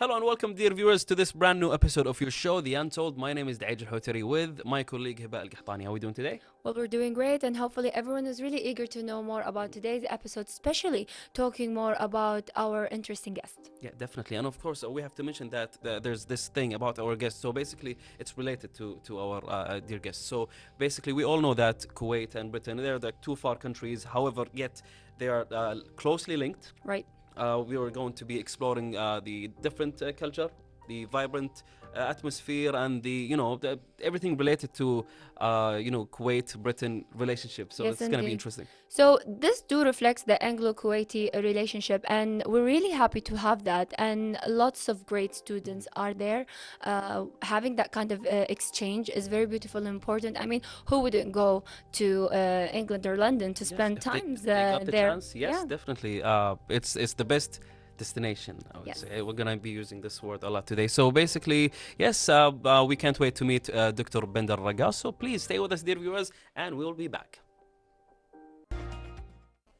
Hello and welcome, dear viewers, to this brand new episode of your show, The Untold. My name is AziadiQ8 with my colleague Hiba Al-Qahtani. How are we doing today? Well, we're doing great, and hopefully everyone is really eager to know more about today's episode, especially talking more about our interesting guest. Yeah, definitely. And of course, we have to mention that there's this thing about our guest. So basically, it's related to our dear guest. So basically, we all know that Kuwait and Britain, they're like two far countries. However, yet they are closely linked. Right. We are going to be exploring the different culture, the vibrant atmosphere, and everything related to Kuwait-Britain relationship. So Yes, it's going to be indeed. interesting. So this do reflects the Anglo-Kuwaiti relationship, and we're really happy to have that. And lots of great students are there. Having that kind of exchange is very beautiful and important. I mean, who wouldn't go to England or London to spend time If they got the there? chance, yes, Yeah. definitely. It's the best destination, I would Yes. say. We're going to be using this word a lot today. So basically, yes, we can't wait to meet Dr. Bender Alraqqas. So please stay with us, dear viewers, and we'll be back.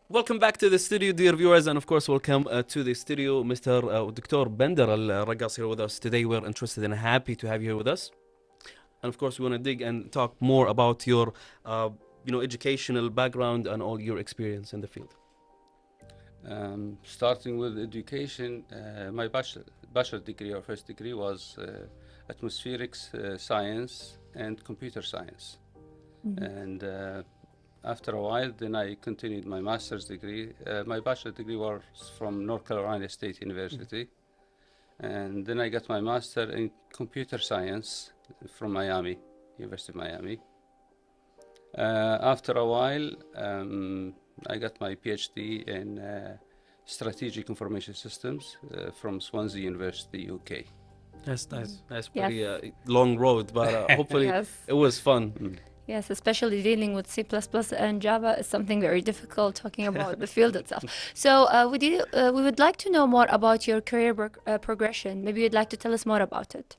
Welcome back to the studio, dear viewers, and of course, welcome to the studio, Mr. Dr. Bender Alraqqas here with us. Today, we're interested and happy to have you here with us. And of course, we want to dig and talk more about your, educational background and all your experience in the field. Starting with education, my bachelor degree or first degree was atmospherics science and computer science. And after a while, then I continued my master's degree. My bachelor degree was from North Carolina State University. And then I got my master in computer science from Miami, University of Miami. After a while, I got my PhD in strategic information systems from Swansea University, UK. That's nice. That's Yes. pretty long road, but hopefully Yes. it was fun. Yes, especially dealing with C++ and Java is something very difficult, talking about the field itself. So we would like to know more about your career progression. Maybe you'd like to tell us more about it.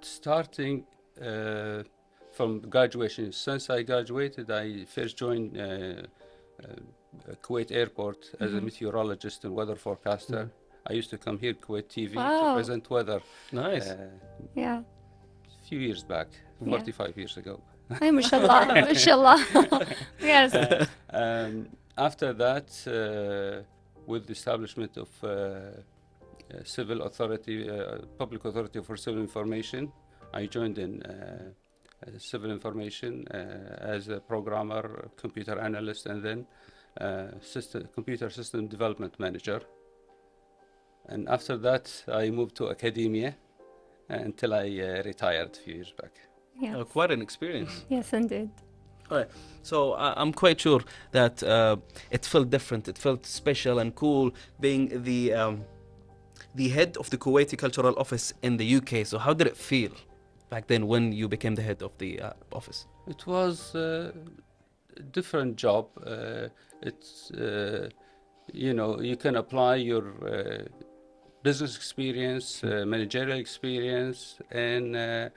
Starting from graduation, since I graduated, I first joined Kuwait Airport as a meteorologist and weather forecaster. I used to come here, Kuwait TV, to Wow. present weather Nice. Yeah. a few years back, 45 years ago. Hey, mashallah, mashallah. Yes. After that, with the establishment of civil authority, public authority for civil information, I joined in civil information as a programmer, computer analyst, and then computer system development manager. And after that, I moved to academia until I retired a few years back. Yes. Quite an experience. Yes, indeed. All right. So I'm quite sure that it felt different. It felt special and cool being the head of the Kuwaiti Cultural Office in the UK. So how did it feel back then when you became the head of the office? It was a different job. It's, you can apply your business experience, managerial experience, and,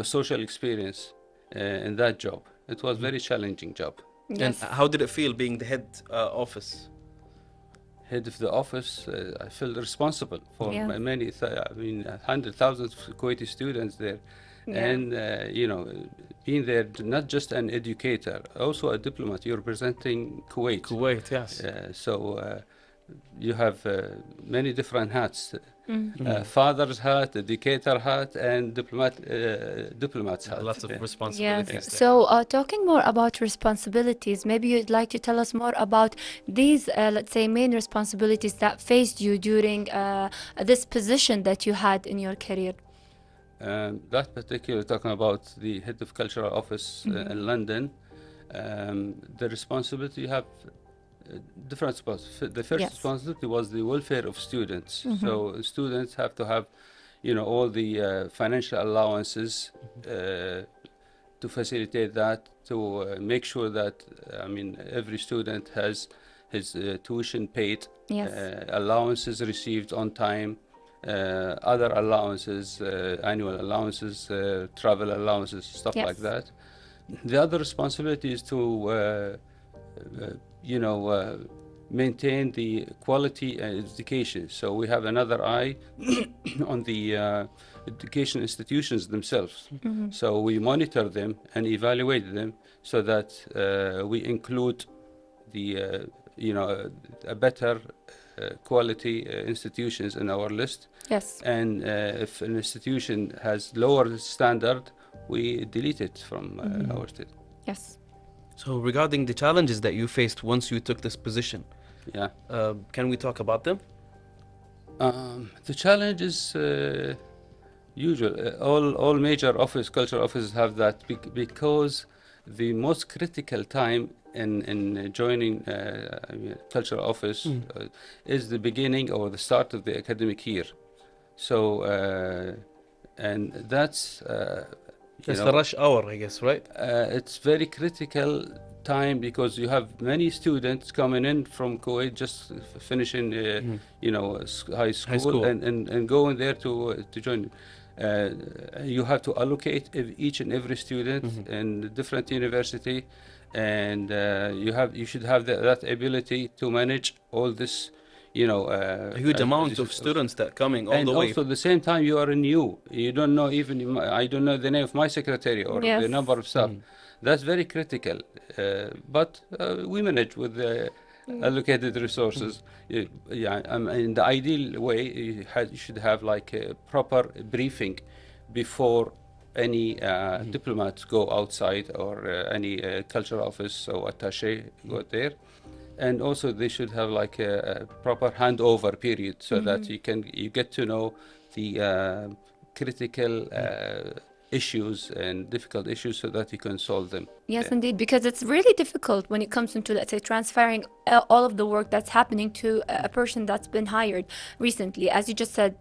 social experience in that job. It was a very challenging job. Yes. And how did it feel being the head office? Head of the office, I feel responsible for Yeah. many, hundreds, thousands of Kuwaiti students there. Yeah. And, being there, not just an educator, also a diplomat. You're representing Kuwait. Kuwait, yes. You have many different hats. Father's hat, educator hat, and diplomat's hat. Lots of Yes. responsibilities there. So, talking more about responsibilities, maybe you'd like to tell us more about these, let's say, main responsibilities that faced you during this position that you had in your career. That particular, talking about the head of cultural office in London, the responsibility you have different responsibilities. The first Yes. responsibility was the welfare of students. So students have to have, all the financial allowances to facilitate that, to make sure that, every student has his tuition paid, Yes. allowances received on time, other allowances, annual allowances, travel allowances, stuff Yes. like that. The other responsibility is to, maintain the quality education. So we have another eye on the education institutions themselves. So we monitor them and evaluate them so that we include the a better quality institutions in our list. Yes. And if an institution has lower standard, we delete it from our state. Yes. So regarding the challenges that you faced once you took this position, Yeah. can we talk about them? The challenge is usual. All major cultural offices have that because the most critical time in joining cultural office is the beginning or the start of the academic year. So and that's It's the rush hour, I guess, right? it's very critical time because you have many students coming in from Kuwait just finishing high school, and going there to join. You have to allocate each and every student in a different university, and you should have that ability to manage all this, A huge amount of students that coming all and the way. also at the same time you are new. You don't know even I don't know the name of my secretary or Yes. the number of staff. That's very critical. But we manage with the allocated resources. In the ideal way, you should have like a proper briefing before any diplomats go outside or any cultural office or attaché go there. And also they should have like a proper handover period so that you get to know the critical issues and difficult issues so that you can solve them. Yes, indeed, because it's really difficult when it comes into, let's say, transferring all of the work that's happening to a person that's been hired recently, as you just said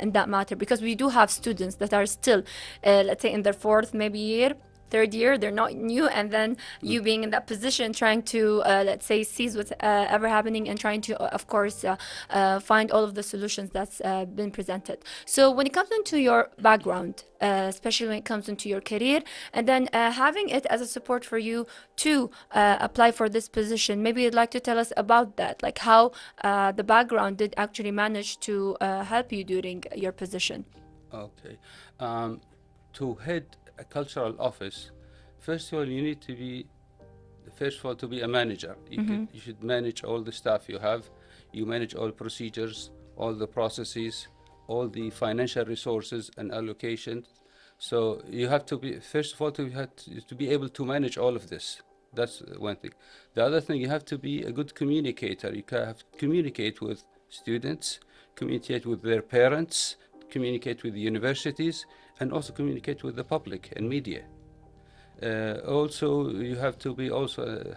in that matter, because we do have students that are still, let's say, in their fourth maybe year, third year, they're not new, and then you being in that position trying to let's say seize what's ever happening and trying to of course find all of the solutions that's been presented. So when it comes into your background, especially when it comes into your career, and then having it as a support for you to apply for this position, maybe you'd like to tell us about that, like how the background did actually manage to help you during your position. Okay. To head a cultural office, first of all, you need to be, to be a manager. You should manage all the staff you have. You manage all procedures, all the processes, all the financial resources and allocations. So you have to be, first of all, to be able to manage all of this. That's one thing. The other thing, you have to be a good communicator. You have to communicate with students, communicate with their parents, communicate with the universities, and also communicate with the public and media. Also, you have to be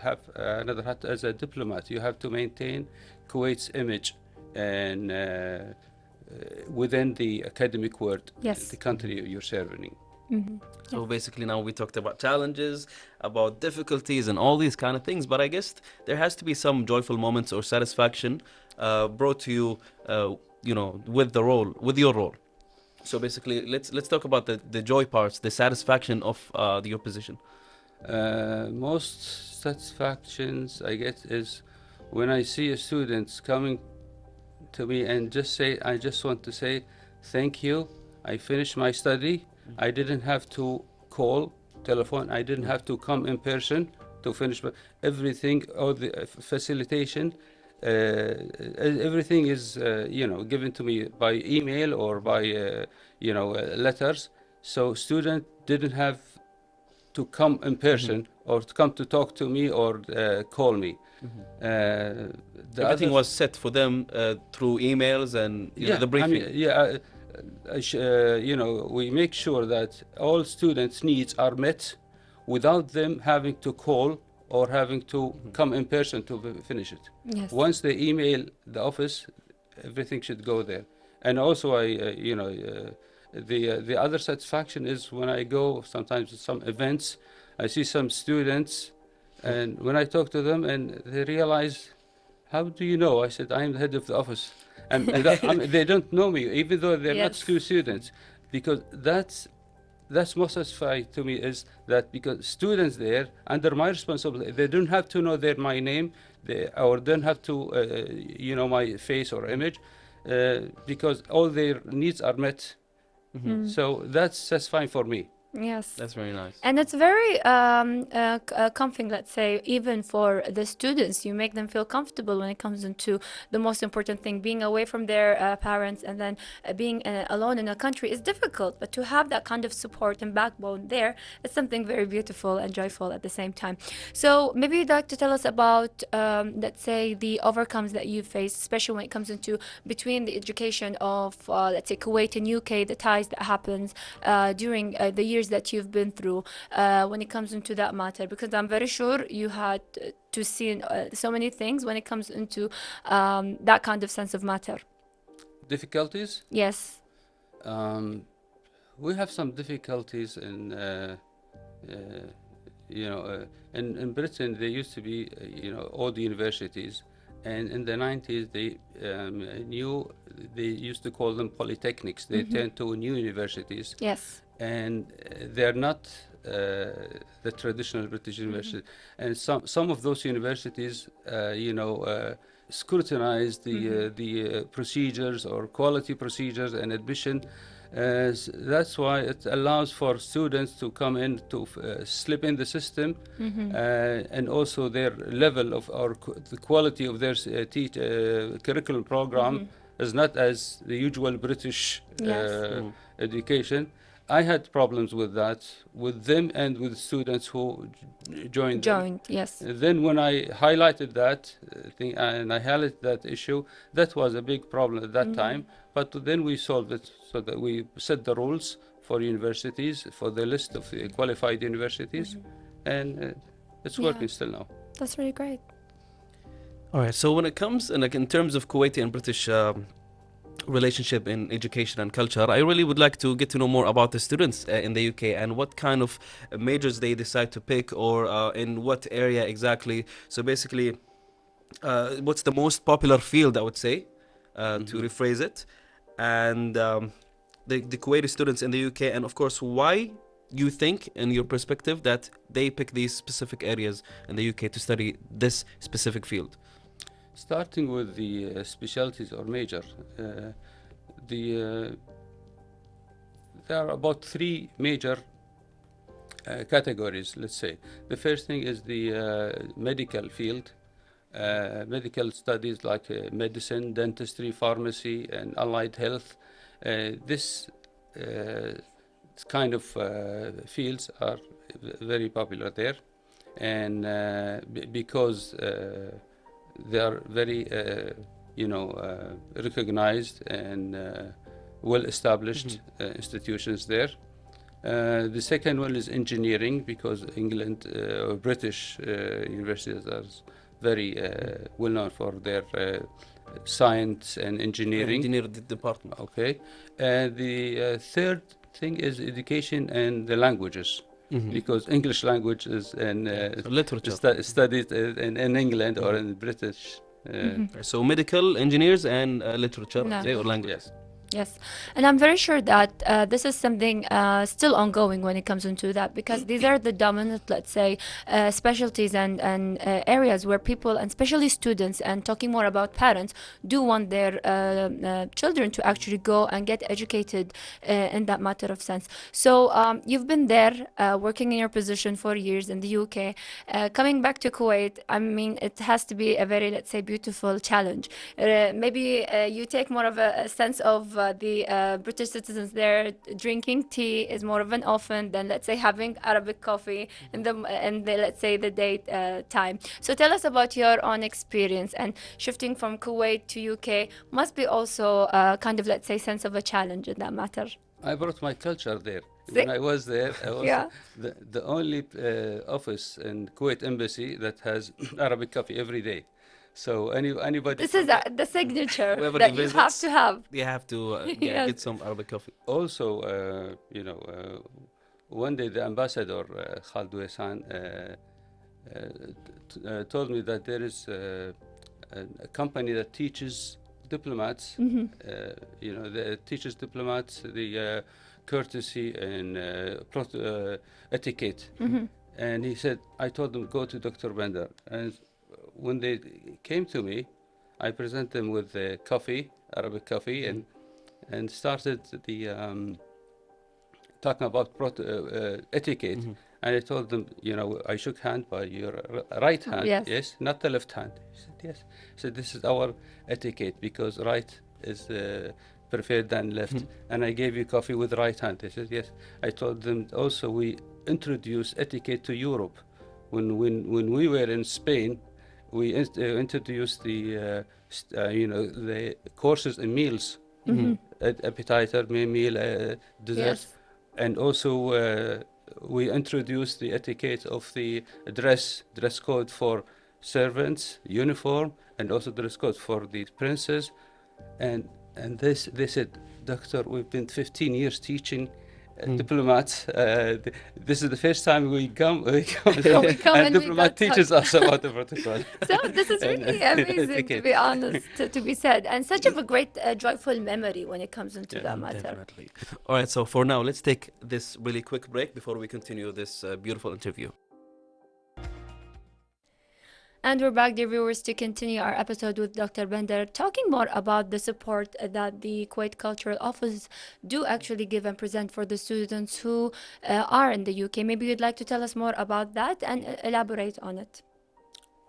have another hat as a diplomat. You have to maintain Kuwait's image and within the academic world, Yes. the country you're serving. So basically now we talked about challenges, about difficulties and all these kind of things, but I guess there has to be some joyful moments or satisfaction brought to you, with your role. So basically, let's talk about the joy parts, the satisfaction of your position. Most satisfactions I get is when I see a student coming to me and I just want to say, thank you, I finished my study. I didn't have to call, telephone, I didn't have to come in person to finish everything, all the facilitation. Everything is given to me by email or by letters, so student didn't have to come in person or to come to talk to me or call me. Everything was set for them through emails and the briefing. We make sure that all students' needs are met without them having to call or having to come in person to finish it. Yes. Once they email the office, everything should go there. And also, the other satisfaction is when I go sometimes to some events, I see some students, and when I talk to them, and they realize, how do you know? I said, I am the head of the office, and they don't know me, even though they're not Yes. school students, because that's that's most satisfying to me is that because students there, under my responsibility, they don't have to know my name, or don't have to, my face or image, because all their needs are met. So that's satisfying for me. Yes. That's very nice. And it's very comforting, let's say, even for the students. You make them feel comfortable when it comes into the most important thing. Being away from their parents and then being alone in a country is difficult, but to have that kind of support and backbone there is something very beautiful and joyful at the same time. So maybe you'd like to tell us about, let's say, the overcomes that you faced, especially when it comes into between the education of, let's say, Kuwait and UK, the ties that happens during the years that you've been through when it comes into that matter, because I'm very sure you had to see so many things when it comes into that kind of sense of matter. Difficulties? Yes. We have some difficulties in, in Britain there used to be, all the universities, and in the 90s they used to call them polytechnics. They turned to new universities. Yes. And they're not the traditional British university. And some of those universities, scrutinize the procedures or quality procedures and admission. That's why it allows for students to come in to slip in the system, and also their level of the quality of their curriculum program is not as the usual British education. I had problems with that, with them and with students who joined. Yes. Then when I highlighted that thing and I highlighted that issue, that was a big problem at that time. But then we solved it so that we set the rules for universities, for the list of qualified universities, and it's working still now. That's really great. All right. So when it comes in terms of Kuwaiti and British relationship in education and culture, I really would like to get to know more about the students in the UK and what kind of majors they decide to pick, or in what area exactly. So basically, what's the most popular field, I would say, to rephrase it, and the Kuwaiti students in the UK, and of course why you think, in your perspective, that they pick these specific areas in the UK to study this specific field. Starting with the specialties or major, there are about three major categories, let's say. The first thing is the medical field, medical studies like medicine, dentistry, pharmacy, and allied health. This kind of fields are very popular there, and because they are very, recognized and well-established institutions there. The second one is engineering, because England or British universities are very well-known for their science and engineering. Engineering department. Okay. The third thing is education and the languages. Because English language is literature studied in England or in British. So medical, engineers, and literature or language. Yes. Yes, and I'm very sure that this is something still ongoing when it comes into that, because these are the dominant, let's say, specialties and areas where people, and especially students, and talking more about parents, do want their children to actually go and get educated in that matter of sense. So you've been there working in your position for years in the UK. Coming back to Kuwait, I mean, it has to be a very, let's say, beautiful challenge. Maybe you take more of a sense of the British citizens there drinking tea is more of an often than, let's say, having Arabic coffee in the let's say the date time. So tell us about your own experience, and shifting from Kuwait to UK must be also kind of, let's say, sense of a challenge in that matter. I brought my culture there. When I was there, I was the only office in Kuwait embassy that has Arabic coffee every day. So anybody. This is the signature that you have to have. You have to get some Arabic coffee. Also, one day the ambassador Khalid Wesan told me that there is a company that teaches diplomats, you know, the teachers, diplomats, the courtesy and etiquette. And he said, I told them, go to Dr. Bender. And when they came to me, I presented them with coffee, Arabic coffee, and started the talking about etiquette. And I told them, you know, I shook hand by your right hand, yes, not the left hand. He said, yes. I said, this is our etiquette because right is preferred than left. And I gave you coffee with right hand. They said, yes. I told them also we introduced etiquette to Europe. When we were in Spain, we introduced the, you know, the courses and meals, appetizer, main meal, dessert. Yes. And also we introduced the etiquette of the dress code for servants, uniform, and also dress code for the princes. And this, they said, Doctor, we've been 15 years teaching diplomats. This is the first time we come and diplomat teaches us about the protocol. So this is really amazing, to be honest, to be said, and such of a great joyful memory when it comes into that matter. Definitely. All right, so for now, let's take this really quick break before we continue this beautiful interview. And we're back, dear viewers, to continue our episode with Dr. Bender, talking more about the support that the Kuwait Cultural Office do actually give and present for the students who are in the UK. Maybe you'd like to tell us more about that and elaborate on it.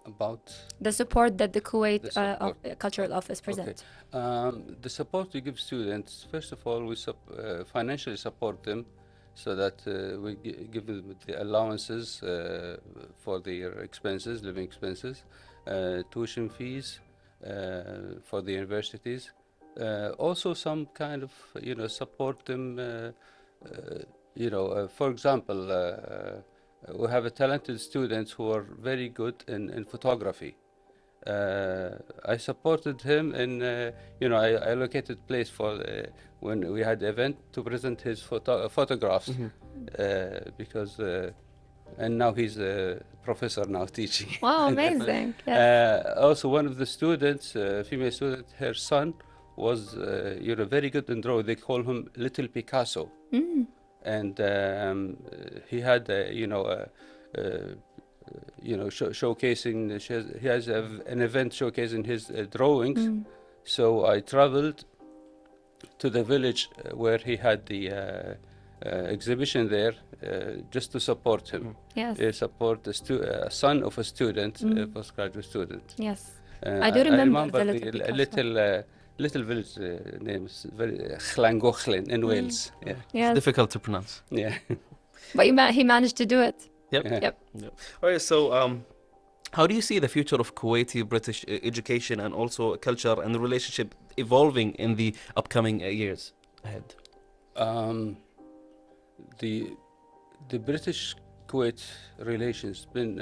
About? The support that the Kuwait Cultural Office presents. Okay. The support we give students, first of all, we financially support them, so that we give them the allowances for their expenses, living expenses, tuition fees for the universities. Also some kind of, you know, support them, you know, for example, we have a talented students who are very good in photography. I supported him in, you know, I allocated place for when we had the event to present his photographs, because, and now he's a professor now teaching. Wow, amazing. Yes. Also one of the students, female student, her son was, you know, very good in drawing. They call him Little Picasso. And he had, you know, showcasing, he has an event showcasing his drawings. So I traveled to the village where he had the exhibition there, just to support him. Yes. Support a son of a student, a postgraduate student. Yes. I do remember the little village name is very Llangollen in Wales. Yeah. Yes. It's difficult to pronounce. Yeah. But he managed to do it. Yep. All right, so how do you see the future of Kuwaiti British education and also culture and the relationship evolving in the upcoming years ahead? The British Kuwait relations been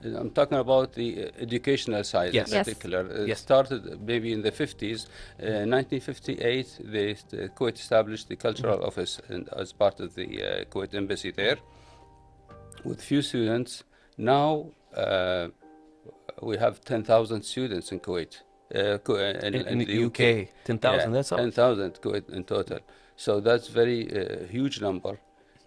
I'm talking about the educational side in particular. It started maybe in the 50s. 1958 the Kuwait established the cultural office as part of the Kuwait embassy there with few students. Now we have 10,000 students in Kuwait. In the UK, 10,000, that's all? 10,000 Kuwait in total. So that's very huge number.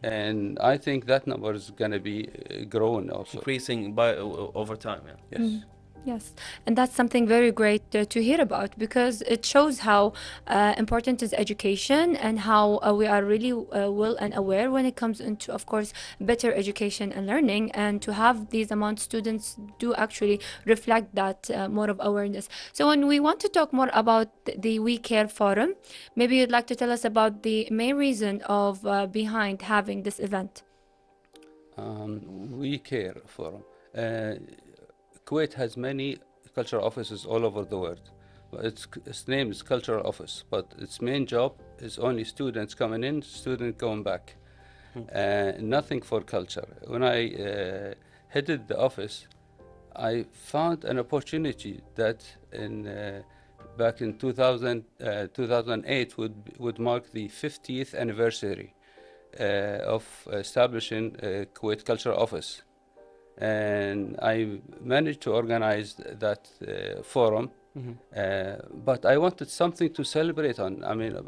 And I think that number is going to be growing also. Increasing by over time, yeah. Yes. Yes, and that's something very great to hear about, because it shows how important is education and how we are really well and aware when it comes into, of course, better education and learning, and to have these amount of students do actually reflect that more of awareness. So when we want to talk more about the We Care Forum, maybe you'd like to tell us about the main reason of behind having this event. We Care Forum. Kuwait has many cultural offices all over the world. Its name is Cultural Office, but its main job is only students coming in, students going back. Nothing for culture. When I headed the office, I found an opportunity that back in 2008 would mark the 50th anniversary of establishing Kuwait Cultural Office. And I managed to organize that forum But I wanted something to celebrate on. I mean,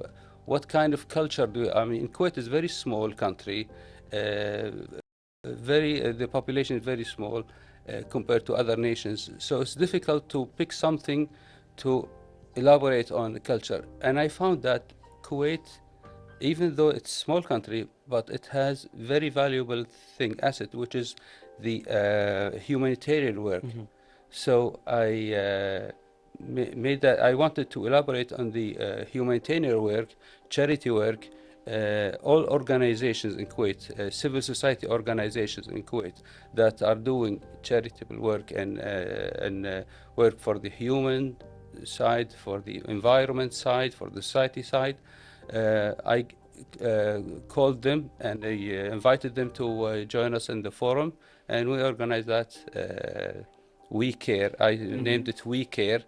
what kind of culture do I mean? Kuwait is a very small country. The population is very small compared to other nations. So it's difficult to pick something to elaborate on the culture. And I found that Kuwait, even though it's a small country, but it has very valuable asset, which is the humanitarian work. So I made that. I wanted to elaborate on the humanitarian work, charity work, all organizations in Kuwait, civil society organizations in Kuwait that are doing charitable work and work for the human side, for the environment side, for the society side. I called them and I invited them to join us in the forum, and we organized that We Care. I named it We Care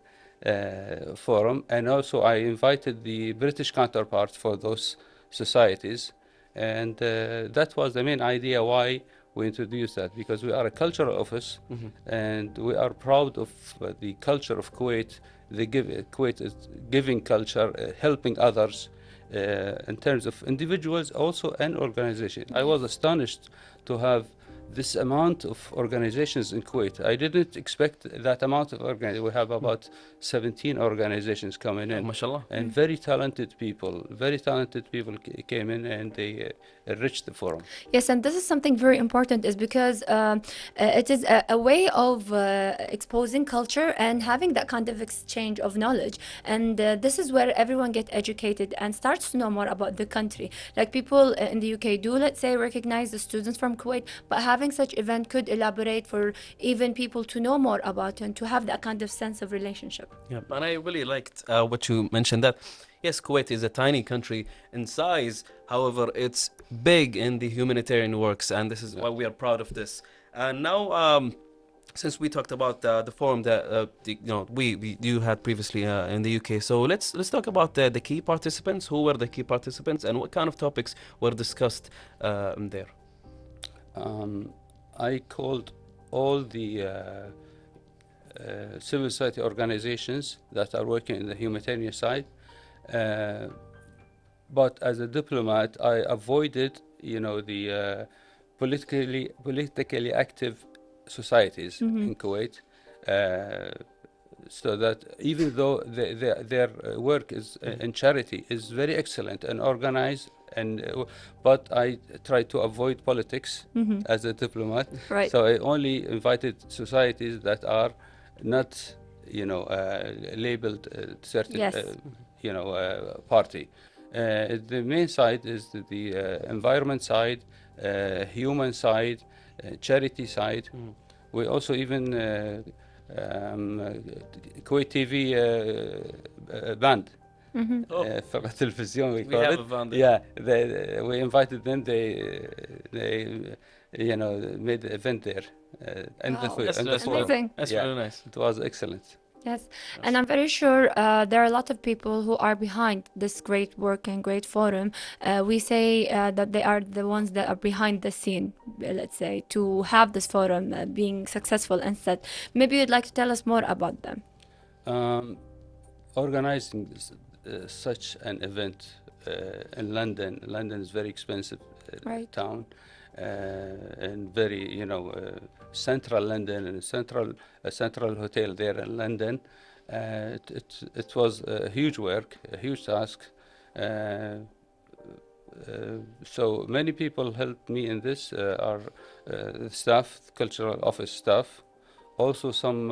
forum, and also I invited the British counterpart for those societies, and that was the main idea why we introduced that, because we are a cultural office and we are proud of the culture of Kuwait. Kuwait is giving culture, helping others in terms of individuals also and organization. I was astonished to have this amount of organizations in Kuwait. I didn't expect that amount of organizations. We have about 17 organizations coming in. MashaAllah. And very talented people came in and they enriched the forum. Yes, and this is something very important, is because it is a way of exposing culture and having that kind of exchange of knowledge. And this is where everyone gets educated and starts to know more about the country. Like people in the UK do, let's say, recognize the students from Kuwait, but having such event could elaborate for even people to know more about and to have that kind of sense of relationship. Yeah, and I really liked what you mentioned, that yes, Kuwait is a tiny country in size. However, it's big in the humanitarian works, and this is why we are proud of this. And now, since we talked about the forum that you had previously in the UK, so let's talk about the key participants. Who were the key participants, and what kind of topics were discussed there? I called all the civil society organizations that are working in the humanitarian side. But as a diplomat, I avoided, the politically active societies in Kuwait, so that even though their work is in charity is very excellent and organized, but I try to avoid politics as a diplomat. Right. So I only invited societies that are not, labeled certain, Yes. party. The main side is the environment side, human side, charity side. We also even Kuwait TV band. For television, we call have it. a band. Yeah, we invited them. They made the event there. Wow, That's amazing. That's Yeah. really nice. It was excellent. Yes, and I'm very sure there are a lot of people who are behind this great work and great forum. We say that they are the ones that are behind the scene, let's say, to have this forum being successful and set. Maybe you'd like to tell us more about them. Organizing such an event in London. London is very expensive Right. town, and very central London, and a central hotel there in London. It was a huge work, a huge task. So many people helped me in this. Our staff, cultural office staff, also some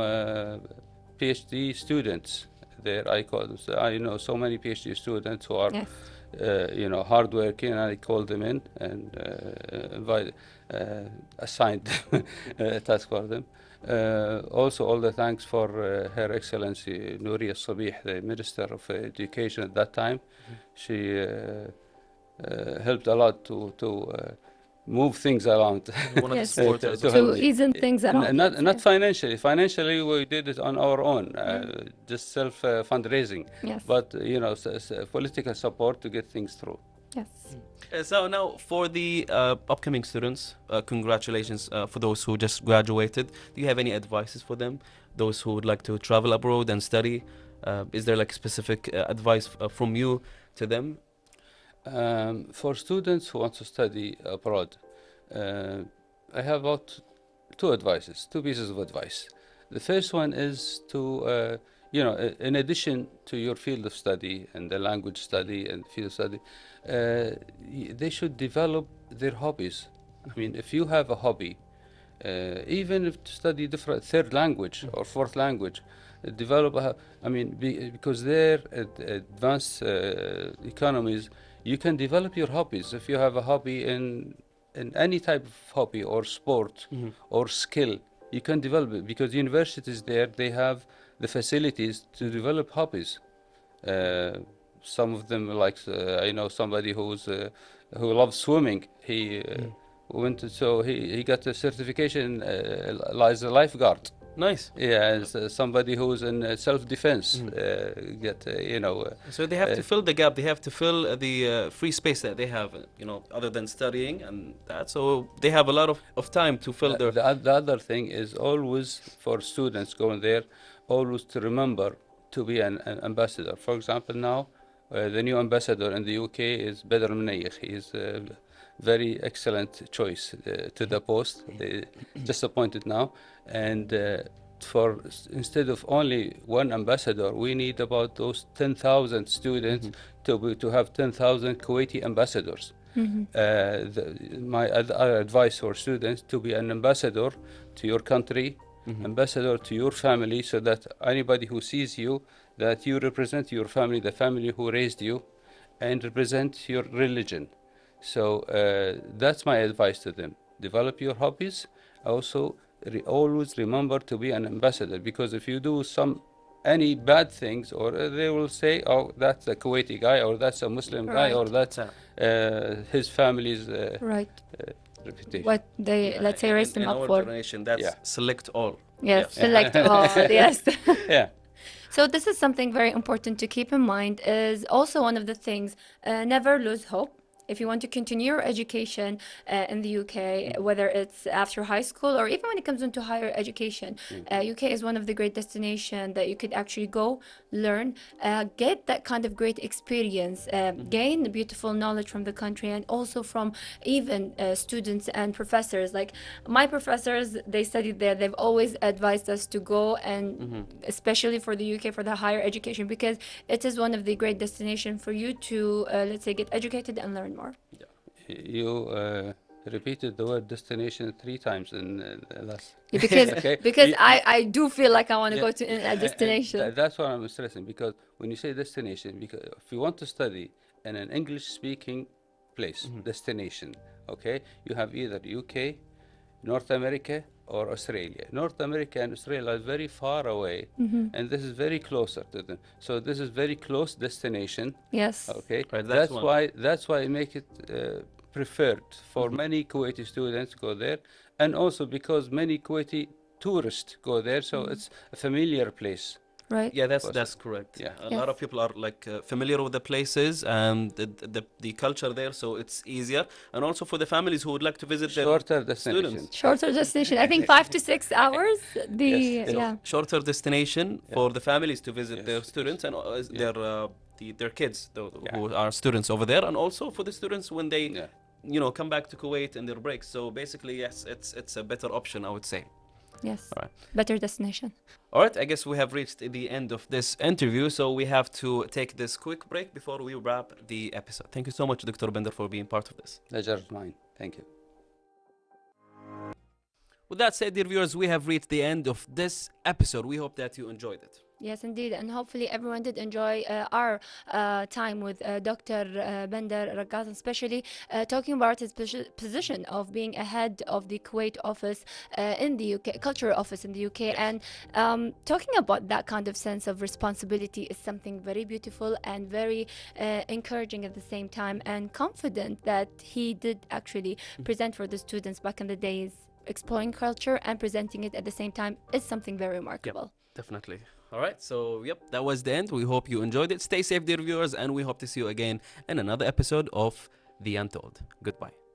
PhD students there. I know so many PhD students who are Yes. hardworking, and I called them in and assigned a task for them. Also, all the thanks for Her Excellency Nouri Sabih, the Minister of Education at that time. She helped a lot to move things around. One of the Yes. supporters. To To help me. ease things around. Not financially. Financially, we did it on our own, just self fundraising. Yes. But political support to get things through. Yes. So now for the upcoming students, congratulations for those who just graduated. Do you have any advices for them? Those who would like to travel abroad and study, is there like specific advice from you to them? For students who want to study abroad, I have about two pieces of advice. The first one is to, in addition to your field of study and the language study and field study, they should develop their hobbies. I mean, if you have a hobby, even if to study different third language or fourth language, because they're advanced economies, you can develop your hobbies. If you have a hobby in any type of hobby or sport or skill, you can develop it, because universities there, they have the facilities to develop hobbies. Some of them, like I know somebody who loves swimming. He he got a certification as a lifeguard. Nice. Yeah, and somebody who's in self-defense So they have to fill the gap. They have to fill the free space that they have, other than studying and that. So they have a lot of time to fill their. The other thing is always for students going there, always to remember to be an ambassador. For example, now the new ambassador in the UK is Badr Mnaykh. He is a very excellent choice to the post. Just appointed now, and instead of only one ambassador, we need about those 10,000 students to have 10,000 Kuwaiti ambassadors. My other advice for students to be an ambassador to your country, ambassador to your family, so that anybody who sees you, that you represent your family, the family who raised you, and represent your religion. So that's my advice to them. Develop your hobbies. Also, always remember to be an ambassador, because if you do any bad things, or they will say, oh, that's a Kuwaiti guy, or that's a Muslim guy, or that's his family's reputation. What they, let's say, raise them up our for. generation, that's select all. Yes, select all. Yes. Yeah. So this is something very important to keep in mind, is also one of the things, never lose hope. If you want to continue your education in the UK, whether it's after high school or even when it comes into higher education, UK is one of the great destinations that you could actually go, learn, get that kind of great experience, gain beautiful knowledge from the country, and also from even students and professors. Like my professors, they studied there. They've always advised us to go, and especially for the UK, for the higher education, because it is one of the great destinations for you to, let's say, get educated and learn more. You repeated the word destination 3 times in last. Because I do feel like I want to go to a destination. That's what I'm stressing, because when you say destination, because if you want to study in an English-speaking place, destination, okay, you have either UK, North America, or Australia. North America and Australia are very far away, and this is very closer to them. So this is very close destination. Yes. Okay. Right, that's why I make it preferred for many Kuwaiti students to go there, and also because many Kuwaiti tourists go there, so it's a familiar place. Right. Yeah, that's correct. Yeah. A lot of people are like familiar with the places and the culture there, so it's easier. And also for the families who would like to visit Shorter their destination. students. Shorter destination. I think 5 to 6 hours. Shorter destination for the families to visit their students and their kids who are students over there, and also for the students when they come back to Kuwait in their breaks. So basically, yes, it's a better option, I would say. Yes. All right. Better destination. All right, I guess we have reached the end of this interview, so we have to take this quick break before we wrap the episode. Thank you so much, Dr. Bender, for being part of this. Pleasure of mine. Thank you. With that said, dear viewers, we have reached the end of this episode. We hope that you enjoyed it. Yes, indeed. And hopefully everyone did enjoy our time with Dr. Bender Alraqqas, especially talking about his position of being a head of the Kuwait office in the UK, cultural office in the UK. And talking about that kind of sense of responsibility is something very beautiful and very encouraging at the same time, and confident that he did actually present for the students back in the days. Exploring culture and presenting it at the same time is something very remarkable. Definitely. All right, so yep, that was the end. We hope you enjoyed it. Stay safe, dear viewers, and we hope to see you again in another episode of The Untold. Goodbye.